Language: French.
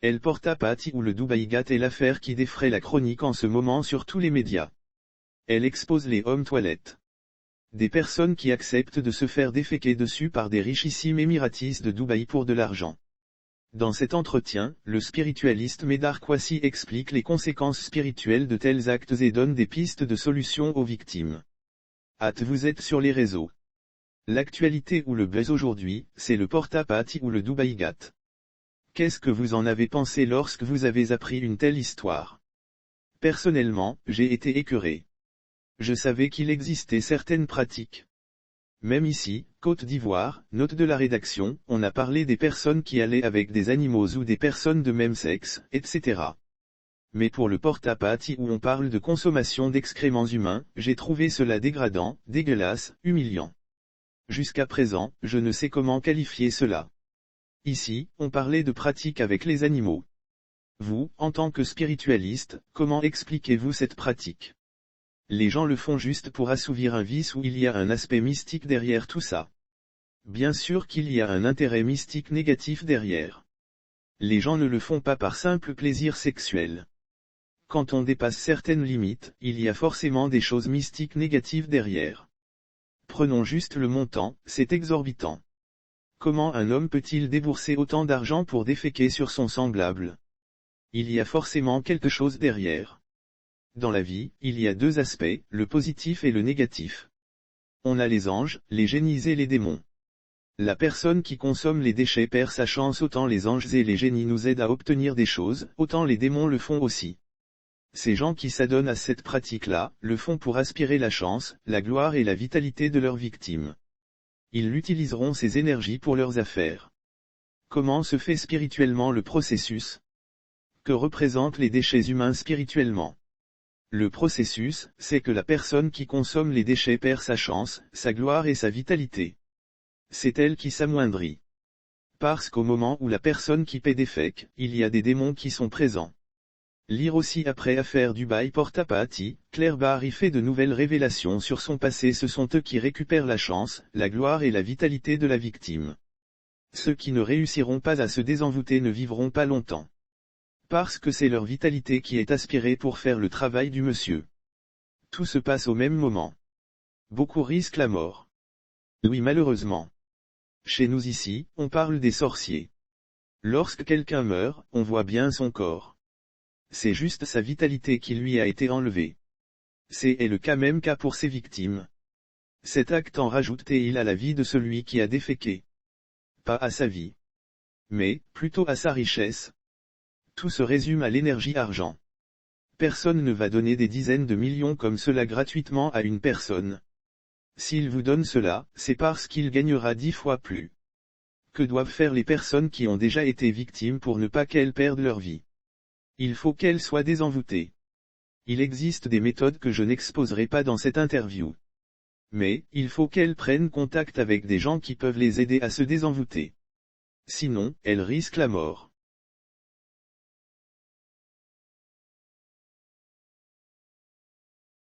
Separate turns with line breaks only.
El porta-patti ou le Dubai Ghat est l'affaire qui défraie la chronique en ce moment sur tous les médias. Elle expose les hommes toilettes. Des personnes qui acceptent de se faire déféquer dessus par des richissimes émiratis de Dubaï pour de l'argent. Dans cet entretien, le spiritualiste Medar Kwasi explique les conséquences spirituelles de tels actes et donne des pistes de solutions aux victimes. Vous êtes sur les réseaux. L'actualité ou le buzz aujourd'hui, c'est le porta-patti ou le Dubai Ghat. Qu'est-ce que vous en avez pensé lorsque vous avez appris une telle histoire? Personnellement, j'ai été écœuré. Je savais qu'il existait certaines pratiques. Même ici, Côte d'Ivoire, note de la rédaction, on a parlé des personnes qui allaient avec des animaux ou des personnes de même sexe, etc. Mais pour le porta-patti où on parle de consommation d'excréments humains, j'ai trouvé cela dégradant, dégueulasse, humiliant. Jusqu'à présent, je ne sais comment qualifier cela. Ici, on parlait de pratiques avec les animaux. Vous, en tant que spiritualiste, comment expliquez-vous cette pratique? Les gens le font juste pour assouvir un vice ou il y a un aspect mystique derrière tout ça? Bien sûr qu'il y a un intérêt mystique négatif derrière. Les gens ne le font pas par simple plaisir sexuel. Quand on dépasse certaines limites, il y a forcément des choses mystiques négatives derrière. Prenons juste le montant, c'est exorbitant. Comment un homme peut-il débourser autant d'argent pour déféquer sur son semblable? Il y a forcément quelque chose derrière. Dans la vie, il y a deux aspects, le positif et le négatif. On a les anges, les génies et les démons. La personne qui consomme les déchets perd sa chance, autant les anges et les génies nous aident à obtenir des choses, autant les démons le font aussi. Ces gens qui s'adonnent à cette pratique-là, le font pour aspirer la chance, la gloire et la vitalité de leurs victimes. Ils utiliseront ces énergies pour leurs affaires. Comment se fait spirituellement le processus? Que représentent les déchets humains spirituellement? Le processus, c'est que la personne qui consomme les déchets perd sa chance, sa gloire et sa vitalité. C'est elle qui s'amoindrit. Parce qu'au moment où la personne qui paie défèque, il y a des démons qui sont présents. Lire aussi après affaire Dubai porta-patti, Claire Bahri fait de nouvelles révélations sur son passé. Ce sont eux qui récupèrent la chance, la gloire et la vitalité de la victime. Ceux qui ne réussiront pas à se désenvoûter ne vivront pas longtemps. Parce que c'est leur vitalité qui est aspirée pour faire le travail du monsieur. Tout se passe au même moment. Beaucoup risquent la mort. Oui, malheureusement. Chez nous ici, on parle des sorciers. Lorsque quelqu'un meurt, on voit bien son corps. C'est juste sa vitalité qui lui a été enlevée. C'est le même cas pour ses victimes. Cet acte en rajoute-t-il à la vie de celui qui a déféqué? Pas à sa vie. Mais, plutôt à sa richesse. Tout se résume à l'énergie argent. Personne ne va donner des dizaines de millions comme cela gratuitement à une personne. S'il vous donne cela, c'est parce qu'il gagnera 10 fois plus. Que doivent faire les personnes qui ont déjà été victimes pour ne pas qu'elles perdent leur vie? Il faut qu'elles soient désenvoûtées. Il existe des méthodes que je n'exposerai pas dans cette interview. Mais, il faut qu'elles prennent contact avec des gens qui peuvent les aider à se désenvoûter. Sinon, elles risquent la mort.